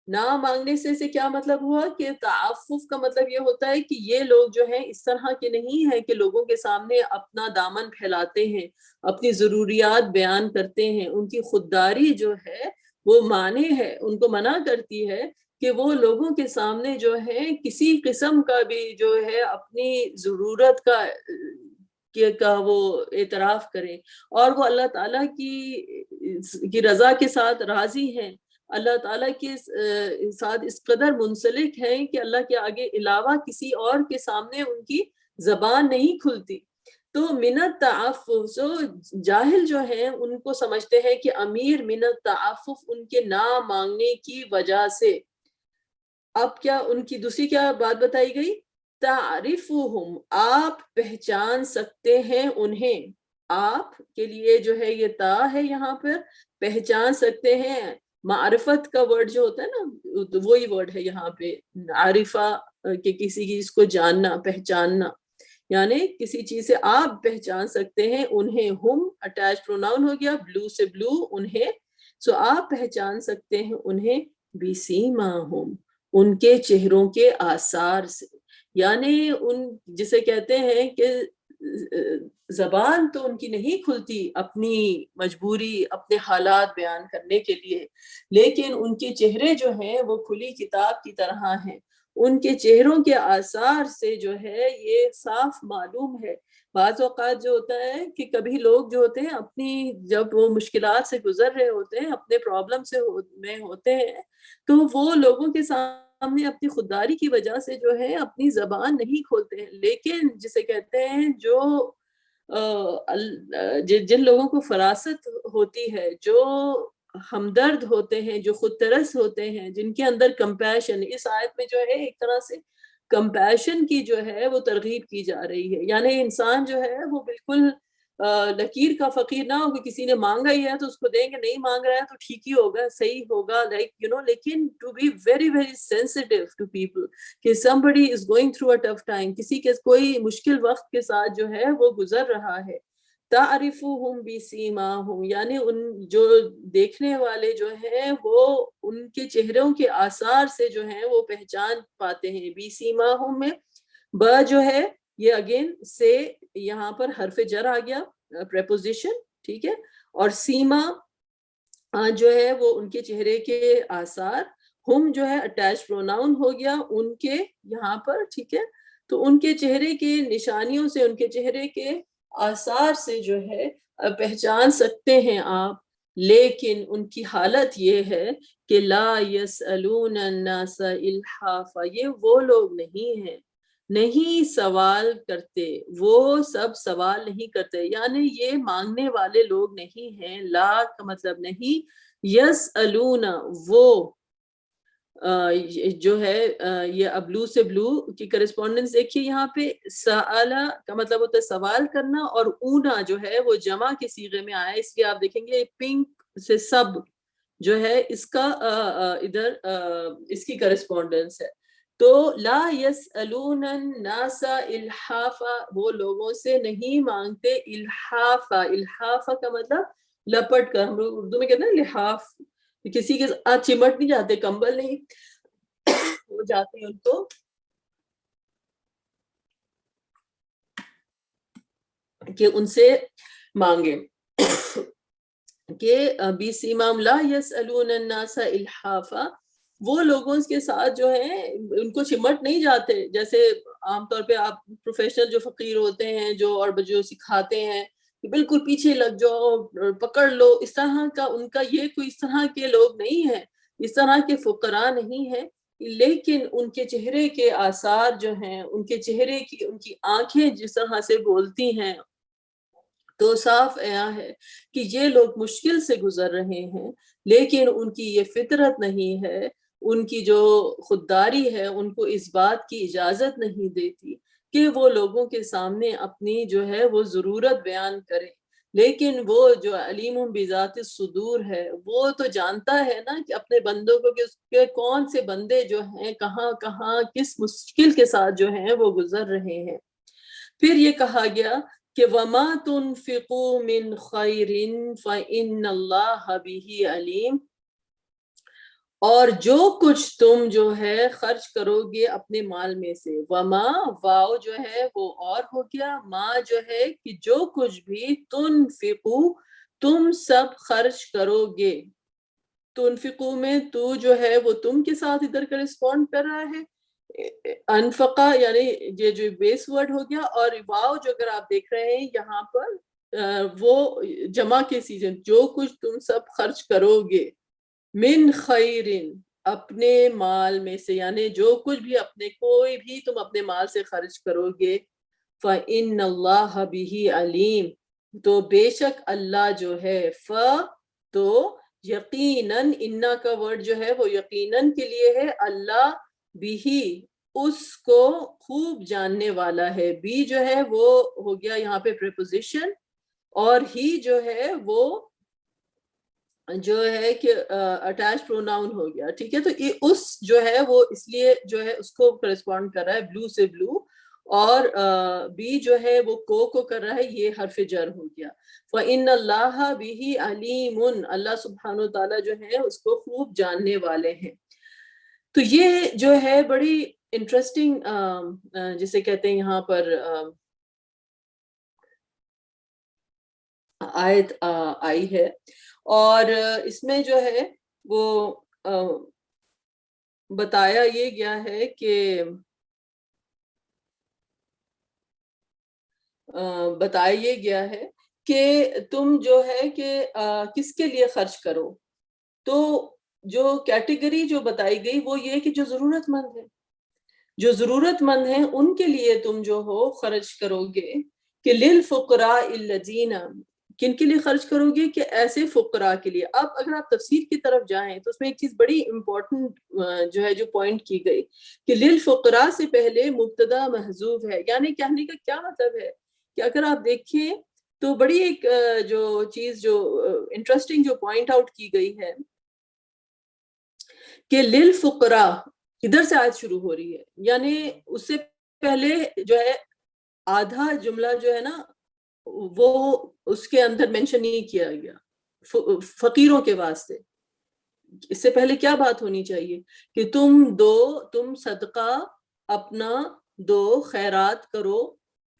نہ مانگنے سے کیا مطلب ہوا کہ تعفف کا مطلب یہ ہوتا ہے کہ یہ لوگ جو ہیں اس طرح کے نہیں ہیں کہ لوگوں کے سامنے اپنا دامن پھیلاتے ہیں، اپنی ضروریات بیان کرتے ہیں۔ ان کی خودداری جو ہے وہ مانع ہے، ان کو منع کرتی ہے کہ وہ لوگوں کے سامنے جو ہے کسی قسم کا بھی جو ہے اپنی ضرورت کا وہ اعتراف کریں، اور وہ اللہ تعالیٰ کی رضا کے ساتھ راضی ہیں، اللہ تعالیٰ کے ساتھ اس قدر منسلک ہیں کہ اللہ کے آگے علاوہ کسی اور کے سامنے ان کی زبان نہیں کھلتی۔ تو من التعفف، سو جاہل جو ہیں ان کو سمجھتے ہیں کہ امیر من التعفف ان کے نہ مانگنے کی وجہ سے۔ اب کیا ان کی دوسری کیا بات بتائی گئی؟ تعرفهم، آپ پہچان سکتے ہیں انہیں، آپ کے لیے جو ہے یہ تا ہے یہاں پر، پہچان سکتے ہیں۔ معرفت کا ورڈ جو ہوتا ہے نا وہی ورڈ ہے یہاں پہ عارفہ، کہ کسی چیز کو جاننا، پہچاننا، یعنی کسی چیز سے آپ پہچان سکتے ہیں انہیں، ہم اٹیچ پروناؤن ہو گیا، بلو سے بلو، انہیں، سو آپ پہچان سکتے ہیں انہیں بسیماہم، ان کے چہروں کے آثار سے، یعنی ان جسے کہتے ہیں کہ زبان تو ان کی نہیں کھلتی اپنی مجبوری، اپنے حالات بیان کرنے کے لیے، لیکن ان کے چہرے جو ہیں وہ کھلی کتاب کی طرح ہیں، ان کے چہروں کے آثار سے جو ہے یہ صاف معلوم ہے۔ بعض اوقات جو ہوتا ہے کہ کبھی لوگ جو ہوتے ہیں اپنی جب وہ مشکلات سے گزر رہے ہوتے ہیں، اپنے پرابلم میں ہوتے ہیں، تو وہ لوگوں کے سامنے اپنی خودداری کی وجہ سے جو ہے اپنی زبان نہیں کھولتے ہیں، لیکن جسے کہتے ہیں جو جن لوگوں کو فراست ہوتی ہے، جو ہمدرد ہوتے ہیں، جو خود ترس ہوتے ہیں، جن کے اندر کمپیشن، اس آیت میں جو ہے ایک طرح سے کمپیشن کی جو ہے وہ ترغیب کی جا رہی ہے، یعنی انسان جو ہے وہ بالکل لکیر کا فقیر نہ ہو کہ کسی نے مانگا ہی ہے تو اس کو دیں گے، نہیں مانگ رہا ہے تو ٹھیک ہی ہوگا، صحیح ہوگا، لیکن to be very very sensitive to people کہ somebody is going through a tough time، کسی کے کوئی مشکل وقت کے ساتھ جو ہے وہ گزر رہا ہے۔ تعرفهم بسیماہم، یعنی ان جو دیکھنے والے جو ہیں وہ ان کے چہروں کے آثار سے جو ہیں وہ پہچان پاتے ہیں۔ بسیماہم میں ب جو ہے یہ اگین سے یہاں پر حرف جر آ گیا، پریپوزیشن، ٹھیک ہے، اور سیما جو ہے وہ ان کے چہرے کے آثار، ہم جو ہے اٹیچ پروناؤن ہو گیا ان کے یہاں پر، ٹھیک ہے، تو ان کے چہرے کے نشانیوں سے، ان کے چہرے کے آثار سے جو ہے پہچان سکتے ہیں آپ، لیکن ان کی حالت یہ ہے کہ لا یسألون الناس الحافا، یہ وہ لوگ نہیں ہیں، نہیں سوال کرتے، وہ سب سوال نہیں کرتے، یعنی یہ مانگنے والے لوگ نہیں ہیں، لا کا مطلب نہیں، یسألون، وہ جو ہے یہ ابلو سے بلو کی کرسپونڈنس دیکھیے یہاں پہ، سآلا کا مطلب ہوتا ہے سوال کرنا، اور اونا جو ہے وہ جمع کے صیغے میں آیا، اس لیے آپ دیکھیں گے پنک سے سب جو ہے اس کا ادھر اس کی کرسپونڈنس ہے۔ تو لا یسألون الناس الحافا، وہ لوگوں سے نہیں مانگتے الحافا، الحافا کا مطلب لپٹ کر، ہم لوگ اردو میں کہتے ہیں لحاف، کسی کے ساتھ چمٹ نہیں جاتے، کمبل نہیں ہو جاتے ہیں ان کو، کہ ان سے مانگے، کہ بسیماہم لا یسألون الناس الحافا، وہ لوگوں کے ساتھ جو ہے ان کو چمٹ نہیں جاتے، جیسے عام طور پہ آپ پروفیشنل جو فقیر ہوتے ہیں جو سکھاتے ہیں کہ بالکل پیچھے لگ جاؤ، پکڑ لو، اس طرح کا ان کا یہ کوئی اس طرح کے لوگ نہیں ہیں، اس طرح کے فقراء نہیں ہیں، لیکن ان کے چہرے کے آثار جو ہیں، ان کے چہرے کی ان کی آنکھیں جس طرح سے بولتی ہیں، تو صاف عیاں ہے کہ یہ لوگ مشکل سے گزر رہے ہیں، لیکن ان کی یہ فطرت نہیں ہے، ان کی جو خودداری ہے ان کو اس بات کی اجازت نہیں دیتی کہ وہ لوگوں کے سامنے اپنی جو ہے وہ ضرورت بیان کریں، لیکن وہ جو علیم بذات الصدور ہے وہ تو جانتا ہے نا کہ اپنے بندوں کو کہ اس کے کون سے بندے جو ہیں کہاں کہاں کس مشکل کے ساتھ جو ہیں وہ گزر رہے ہیں۔ پھر یہ کہا گیا کہ وَمَا تُنْفِقُوا مِنْ خَيْرٍ فَإِنَّ اللَّهَ بِهِ علیم، اور جو کچھ تم جو ہے خرچ کرو گے اپنے مال میں سے، وما واؤ جو ہے وہ اور ہو گیا، ماں جو ہے کہ جو کچھ بھی تنفقو تم سب خرچ کرو گے، تنفقو میں تو جو ہے وہ تم کے ساتھ ادھر کرسپونڈ کر رہا ہے، انفقا یعنی یہ جو بیس ورڈ ہو گیا، اور واو جو اگر آپ دیکھ رہے ہیں یہاں پر وہ جمع کے سیزن، جو کچھ تم سب خرچ کرو گے، من خیرن اپنے مال میں سے، یعنی جو کچھ بھی اپنے کوئی بھی تم اپنے مال سے خرچ کرو گے، فَإِنَّ اللَّهَ بِهِ علیم، تو بے شک اللہ جو ہے، تو یقیناً، انا کا ورڈ جو ہے وہ یقیناً کے لیے ہے، اللہ بھی اس کو خوب جاننے والا ہے، بھی جو ہے وہ ہو گیا یہاں پہ پریپوزیشن، اور ہی جو ہے وہ جو ہے کہ اٹیچ پروناؤن ہو گیا، ٹھیک ہے، تو یہ اس جو ہے وہ اس لیے جو ہے اس کو کرسپونڈ کر رہا ہے بلو سے بلو، اور بی جو ہے وہ کو کر رہا ہے، یہ حرف جر ہو گیا، فَإِنَّ اللَّهَ بِهِ عَلِيمٌ، اللہ سبحانہ وتعالیٰ جو ہے اس کو خوب جاننے والے ہیں۔ تو یہ جو ہے بڑی انٹرسٹنگ جسے کہتے ہیں یہاں پر آیت آئی ہے، اور اس میں جو ہے وہ بتایا یہ گیا ہے کہ بتایا یہ گیا ہے کہ تم جو ہے کہ کس کے لیے خرچ کرو، تو جو کیٹیگری جو بتائی گئی وہ یہ کہ جو ضرورت مند ہے، جو ضرورت مند ہیں ان کے لیے تم جو ہو خرچ کرو گے، کہ للفقراء الذین، کن کے لیے خرچ کرو گے، کہ ایسے فقراء کے لیے۔ اب اگر آپ تفسیر کی طرف جائیں تو اس میں ایک چیز بڑی امپورٹنٹ جو ہے جو پوائنٹ کی گئی کہ للفقراء سے پہلے مبتدا محذوف ہے، یعنی کہنے کا کیا مطلب ہے کہ اگر آپ دیکھیں تو بڑی ایک جو چیز جو انٹرسٹنگ جو پوائنٹ آؤٹ کی گئی ہے کہ للفقراء ادھر سے آیت شروع ہو رہی ہے، یعنی اس سے پہلے جو ہے آدھا جملہ جو ہے نا وہ اس کے اندر مینشن نہیں کیا گیا فقیروں کے واسطے۔ اس سے پہلے کیا بات ہونی چاہیے کہ تم صدقہ اپنا دو، خیرات کرو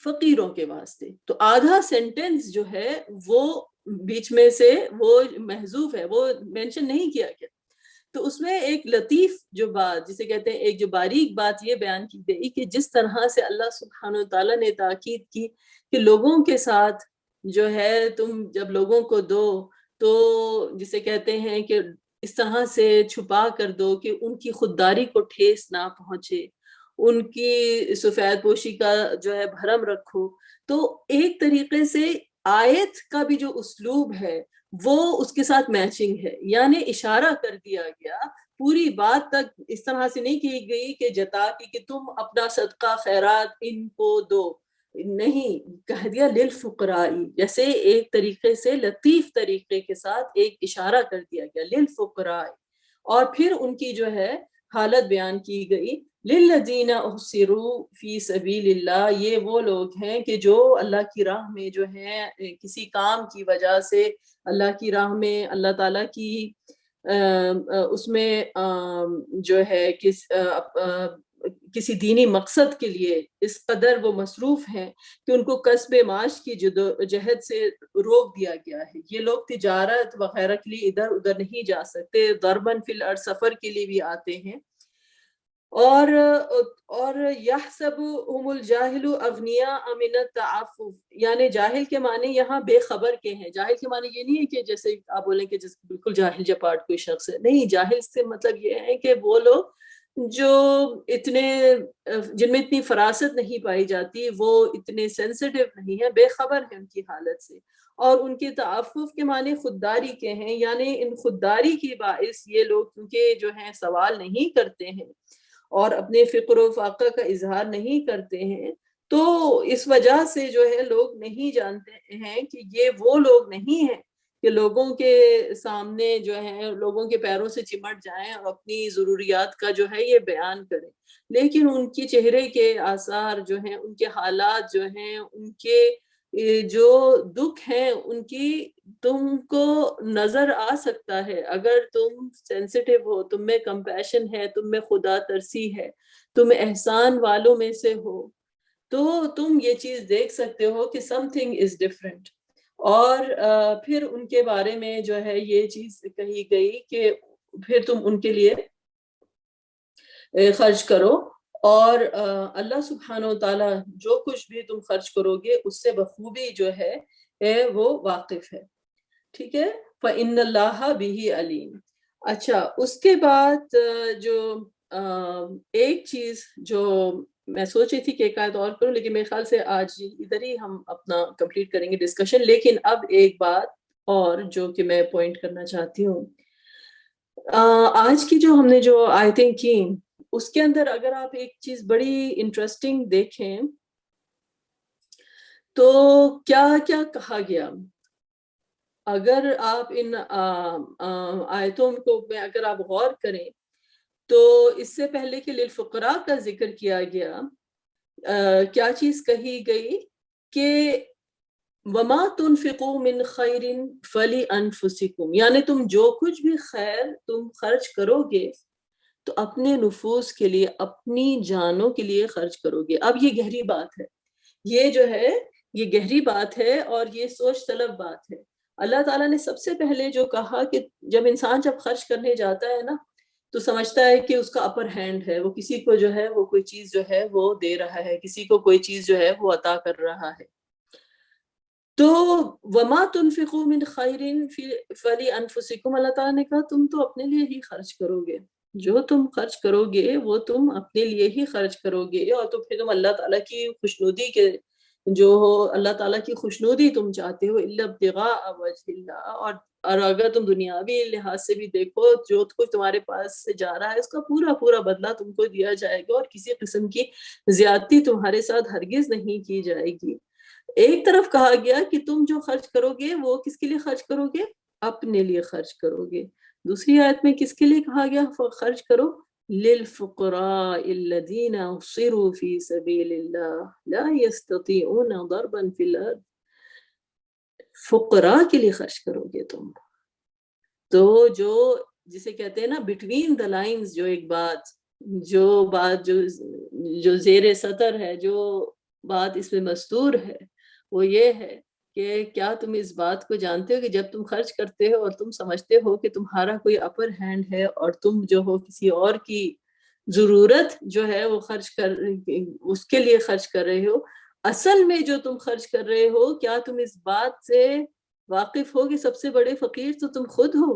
فقیروں کے واسطے، تو آدھا سینٹنس جو ہے وہ بیچ میں سے وہ محذوف ہے، وہ مینشن نہیں کیا گیا۔ تو اس میں ایک لطیف جو بات جسے کہتے ہیں ایک جو باریک بات یہ بیان کی گئی کہ جس طرح سے اللہ سبحانہ وتعالیٰ نے تاکید کی کہ لوگوں کے ساتھ جو ہے تم جب لوگوں کو دو تو جسے کہتے ہیں کہ اس طرح سے چھپا کر دو کہ ان کی خودداری کو ٹھیس نہ پہنچے، ان کی سفید پوشی کا جو ہے بھرم رکھو، تو ایک طریقے سے آیت کا بھی جو اسلوب ہے وہ اس کے ساتھ میچنگ ہے، یعنی اشارہ کر دیا گیا، پوری بات تک اس طرح سے نہیں کی گئی کہ جتا کہ تم اپنا صدقہ خیرات ان کو دو، نہیں، کہہ دیا للفقراء، جیسے ایک طریقے سے لطیف طریقے کے ساتھ ایک اشارہ کر دیا گیا للفقراء، اور پھر ان کی جو ہے حالت بیان کی گئی، للذین احصروا فی سبیل اللہ، یہ وہ لوگ ہیں کہ جو اللہ کی راہ میں جو ہیں کسی کام کی وجہ سے اللہ کی راہ میں اللہ تعالیٰ کی اس میں جو ہے کسی دینی مقصد کے لیے اس قدر وہ مصروف ہیں کہ ان کو کسب معاش کی جدوجہد سے روک دیا گیا ہے. یہ لوگ تجارت وغیرہ کے لیے ادھر ادھر نہیں جا سکتے، ضرباً فی الارض سفر کے لیے بھی آتے ہیں. اور یحسبهم الجاہل اغنیاء من التعفف، یعنی جاہل کے معنی یہاں بے خبر کے ہیں. جاہل کے معنی یہ نہیں ہے کہ جیسے آپ بولیں کہ بالکل جاہل جپاٹ کوئی شخص ہے، نہیں. جاہل سے مطلب یہ ہے کہ وہ لوگ جو جن میں اتنی فراست نہیں پائی جاتی، وہ اتنے سینسٹیو نہیں ہیں، بے خبر ہیں ان کی حالت سے. اور ان کے تعفف کے معنی خودداری کے ہیں، یعنی ان خودداری کی باعث یہ لوگ کیونکہ جو ہیں سوال نہیں کرتے ہیں اور اپنے فقر و فاقہ کا اظہار نہیں کرتے ہیں، تو اس وجہ سے جو ہے لوگ نہیں جانتے ہیں کہ یہ وہ لوگ نہیں ہیں کہ لوگوں کے سامنے جو ہے لوگوں کے پیروں سے چمٹ جائیں اور اپنی ضروریات کا جو ہے یہ بیان کریں. لیکن ان کی چہرے کے آثار جو ہیں، ان کے حالات جو ہیں، ان کے جو دکھ ہیں، ان کی تم کو نظر آ سکتا ہے. اگر تم سینسٹیو ہو، تم میں کمپیشن ہے، تم میں خدا ترسی ہے، تم احسان والوں میں سے ہو، تو تم یہ چیز دیکھ سکتے ہو کہ سم تھنگ از ڈفرینٹ. اور پھر ان کے بارے میں جو ہے یہ چیز کہی گئی کہ پھر تم ان کے لیے خرچ کرو، اور اللہ سبحانہ و تعالیٰ جو کچھ بھی تم خرچ کرو گے اس سے بخوبی جو ہے وہ واقف ہے. ٹھیک ہے. فَإِنَّ اللَّهَ بِهِ عَلِيمٌ. اچھا، اس کے بعد جو ایک چیز جو میں سوچ رہی تھی کہ ایک آیت اور کروں، لیکن میرے خیال سے آج ادھر ہی ہم اپنا کمپلیٹ کریں گے ڈسکشن. لیکن اب ایک بات اور جو کہ میں پوائنٹ کرنا چاہتی ہوں، آج کی جو ہم نے جو آیتیں کی اس کے اندر اگر آپ ایک چیز بڑی انٹرسٹنگ دیکھیں تو کیا کیا کہا گیا. اگر آپ ان آیتوں کو اگر آپ غور کریں تو اس سے پہلے کہ للفقراء کا ذکر کیا گیا، کیا چیز کہی گئی کہ وَمَا تُنْفِقُوا مِنْ خَيْرٍ فَلِأَنفُسِكُمْ، یعنی تم جو کچھ بھی خیر تم خرچ کرو گے تو اپنے نفوس کے لیے، اپنی جانوں کے لیے خرچ کرو گے. اب یہ گہری بات ہے، یہ جو ہے یہ گہری بات ہے اور یہ سوچ طلب بات ہے. اللہ تعالیٰ نے سب سے پہلے جو کہا کہ جب انسان جب خرچ کرنے جاتا ہے نا تو سمجھتا ہے کہ اس کا اپر ہینڈ ہے، وہ کسی کو جو ہے وہ کوئی چیز جو ہے وہ دے رہا ہے، کسی کو کوئی چیز جو ہے وہ عطا کر رہا ہے. تو وَمَا تُنْفِقُوا مِنْ خَيْرٍ فَلِأَنفُسِكُمْ، اللہ تعالیٰ نے کہا تم تو اپنے لیے ہی خرچ کرو گے، جو تم خرچ کرو گے وہ تم اپنے لیے ہی خرچ کرو گے. اور تو پھر تم اللہ تعالیٰ کی خوشنودی کے جو ہو، اللہ تعالیٰ کی خوشنودی تم چاہتے ہو، إِلَّا ابْتِغَاءَ وَجْهِ اللَّهِ. اور اگر تم دنیاوی لحاظ سے بھی دیکھو، جو کچھ تمہارے پاس سے جا رہا ہے اس کا پورا پورا بدلہ تم کو دیا جائے گا اور کسی قسم کی زیادتی تمہارے ساتھ ہرگز نہیں کی جائے گی. ایک طرف کہا گیا کہ تم جو خرچ کرو گے وہ کس کے لیے خرچ کرو گے؟ اپنے لیے خرچ کرو گے. دوسری آیت میں کس کے لیے کہا گیا خرچ کرو؟ للفقراء الذين احصروا في سبيل الله لا يستطيعون ضربا في الارض. فقراء کے لیے خرچ کرو گے تم. تو جو جسے کہتے ہیں نا بٹوین دا لائنز، جو ایک بات جو زیر سطر ہے، جو بات اس میں مستور ہے، وہ یہ ہے کہ کیا تم اس بات کو جانتے ہو کہ جب تم خرچ کرتے ہو اور تم سمجھتے ہو کہ تمہارا کوئی اپر ہینڈ ہے اور تم جو ہو کسی اور کی ضرورت جو ہے وہ اس کے لیے خرچ کر رہے ہو، اصل میں جو تم خرچ کر رہے ہو، کیا تم اس بات سے واقف ہو کہ سب سے بڑے فقیر تو تم خود ہو؟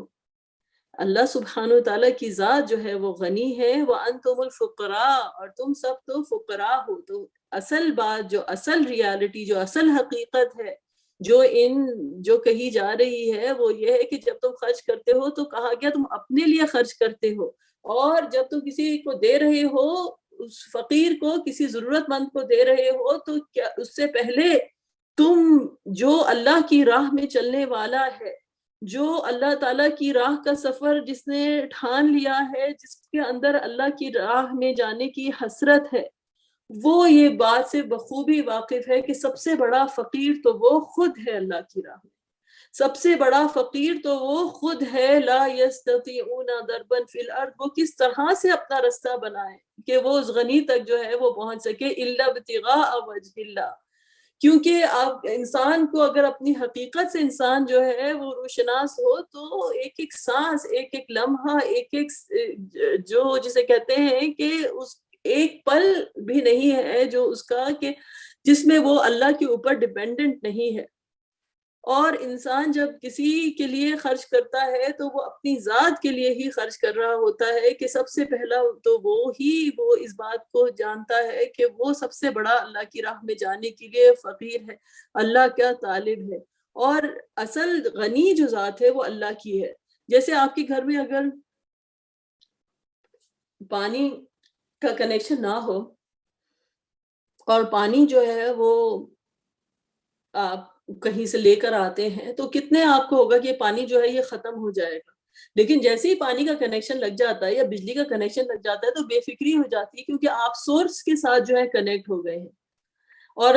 اللہ سبحانہ و تعالیٰ کی ذات جو ہے وہ غنی ہے، وَأَنْتُمُ الْفُقَرَاءُ، اور تم سب تو فقراء ہو. تو اصل بات، جو اصل ریالٹی، جو اصل حقیقت ہے جو کہی جا رہی ہے وہ یہ ہے کہ جب تم خرچ کرتے ہو تو کہا گیا تم اپنے لیے خرچ کرتے ہو، اور جب تم کسی کو دے رہے ہو، اس فقیر کو، کسی ضرورت مند کو دے رہے ہو، تو کیا اس سے پہلے تم جو اللہ کی راہ میں چلنے والا ہے، جو اللہ تعالیٰ کی راہ کا سفر جس نے ٹھان لیا ہے، جس کے اندر اللہ کی راہ میں جانے کی حسرت ہے، وہ یہ بات سے بخوبی واقف ہے کہ سب سے بڑا فقیر تو وہ خود ہے اللہ کی راہ میں. سب سے بڑا فقیر تو وہ خود ہے، لا یستطیعون ضربا فی الارض، وہ کس طرح سے اپنا رستہ بنائے کہ وہ اس غنی تک جو ہے وہ پہنچ سکے، الا ابتغاء وجہ اللہ. کیونکہ آپ انسان کو اگر اپنی حقیقت سے انسان جو ہے وہ روشناس ہو تو ایک ایک سانس، ایک ایک لمحہ، ایک ایک جو جسے کہتے ہیں کہ اس ایک پل بھی نہیں ہے جو اس کا کہ جس میں وہ اللہ کے اوپر ڈیپینڈنٹ نہیں ہے. اور انسان جب کسی کے لیے خرچ کرتا ہے تو وہ اپنی ذات کے لیے ہی خرچ کر رہا ہوتا ہے کہ سب سے پہلا تو وہ اس بات کو جانتا ہے کہ وہ سب سے بڑا اللہ کی راہ میں جانے کے لیے فقیر ہے، اللہ کا طالب ہے. اور اصل غنی جو ذات ہے وہ اللہ کی ہے. جیسے آپ کے گھر میں اگر پانی کا کنیکشن نہ ہو اور پانی جو ہے وہ آپ کہیں سے لے کر آتے ہیں تو کتنے آپ کو ہوگا کہ پانی جو ہے یہ ختم ہو جائے گا. لیکن جیسے ہی پانی کا کنیکشن لگ جاتا ہے یا بجلی کا کنیکشن لگ جاتا ہے تو بے فکری ہو جاتی ہے، کیونکہ آپ سورس کے ساتھ جو ہے کنیکٹ ہو گئے ہیں. اور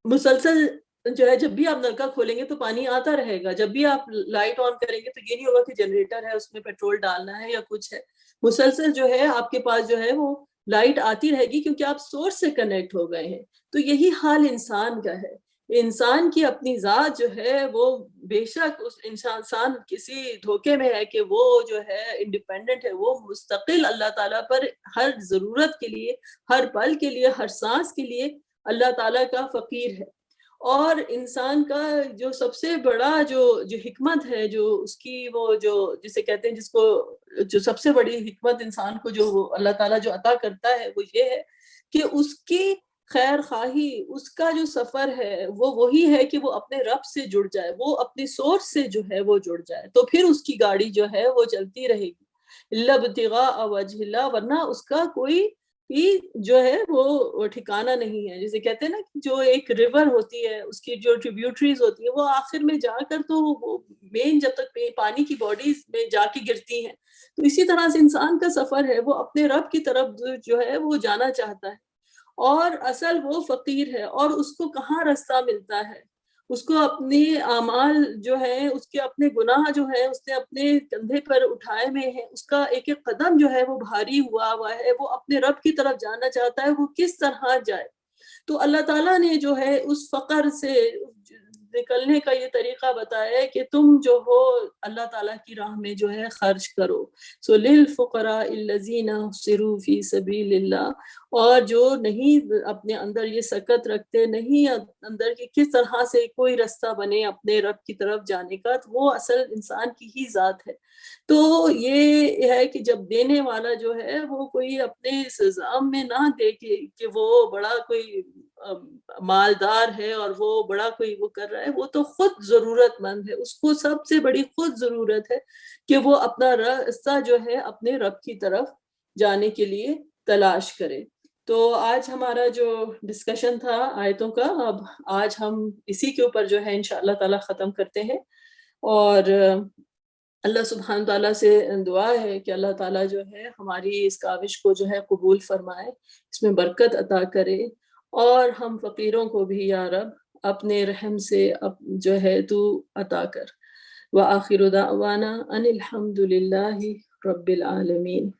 مسلسل جو ہے جب بھی آپ نلکا کھولیں گے تو پانی آتا رہے گا، جب بھی آپ لائٹ آن کریں گے تو یہ نہیں ہوگا کہ جنریٹر ہے اس میں پیٹرول ڈالنا ہے یا کچھ ہے. مسلسل جو ہے آپ کے پاس جو ہے وہ لائٹ آتی رہے گی کیونکہ آپ سورس سے کنیکٹ ہو گئے ہیں. تو یہی حال انسان کا ہے. انسان کی اپنی ذات جو ہے وہ بے شک اس انسان کسی دھوکے میں ہے کہ وہ جو ہے انڈیپینڈنٹ ہے، وہ مستقل اللہ تعالیٰ پر ہر ضرورت کے لیے، ہر پل کے لیے، ہر سانس کے لیے اللہ تعالیٰ کا فقیر ہے. اور انسان کا جو سب سے بڑا جو حکمت ہے، جو اس کی وہ جو جسے کہتے ہیں، جس کو جو سب سے بڑی حکمت انسان کو جو اللہ تعالیٰ جو عطا کرتا ہے وہ یہ ہے کہ اس کی خیر خواہی، اس کا جو سفر ہے وہ وہی ہے کہ وہ اپنے رب سے جڑ جائے، وہ اپنی سورس سے جو ہے وہ جڑ جائے، تو پھر اس کی گاڑی جو ہے وہ چلتی رہے گی. الا ابتغاء وجہ اللہ، ورنہ اس کا کوئی بھی جو ہے وہ ٹھکانہ نہیں ہے. جسے کہتے ہیں نا کہ جو ایک ریور ہوتی ہے اس کی جو ٹریبیوٹریز ہوتی ہیں وہ آخر میں جا کر تو وہ مین جب تک پانی کی باڈیز میں جا کے گرتی ہیں. تو اسی طرح سے انسان کا سفر ہے، وہ اپنے رب کی طرف جو ہے وہ جانا چاہتا ہے. اور اصل وہ فقیر ہے، اور اس کو کہاں رستہ ملتا ہے؟ اس کو اپنے اعمال جو ہے، اس کے اپنے گناہ جو ہے اس نے اپنے کندھے پر اٹھائے میں ہیں، اس کا ایک ایک قدم جو ہے وہ بھاری ہوا ہے، وہ اپنے رب کی طرف جانا چاہتا ہے، وہ کس طرح جائے؟ تو اللہ تعالیٰ نے جو ہے اس فقر سے نکلنے کا یہ طریقہ بتایا ہے کہ تم جو ہو اللہ تعالیٰ کی راہ میں جو ہے خرچ کرو. سو للفقراء الذین احصروا فی سبیل اللہ. اور جو نہیں اپنے اندر یہ سکت رکھتے، نہیں اندر کہ کس طرح سے کوئی رستہ بنے اپنے رب کی طرف جانے کا، تو وہ اصل انسان کی ہی ذات ہے. تو یہ ہے کہ جب دینے والا جو ہے وہ کوئی اپنے سزام میں نہ دے کہ وہ بڑا کوئی مالدار ہے اور وہ بڑا کوئی وہ کر رہا ہے، وہ تو خود ضرورت مند ہے. اس کو سب سے بڑی خود ضرورت ہے کہ وہ اپنا راستہ جو ہے اپنے رب کی طرف جانے کے لیے تلاش کرے. تو آج ہمارا جو ڈسکشن تھا آیتوں کا، اب آج ہم اسی کے اوپر جو ہے انشاءاللہ تعالی ختم کرتے ہیں. اور اللہ سبحانہ تعالیٰ سے دعا ہے کہ اللہ تعالیٰ جو ہے ہماری اس کاوش کو جو ہے قبول فرمائے، اس میں برکت عطا کرے، اور ہم فقیروں کو بھی یا رب اپنے رحم سے جو ہے تو عطا کر. وآخر دعوانا ان الحمد للہ رب العالمین.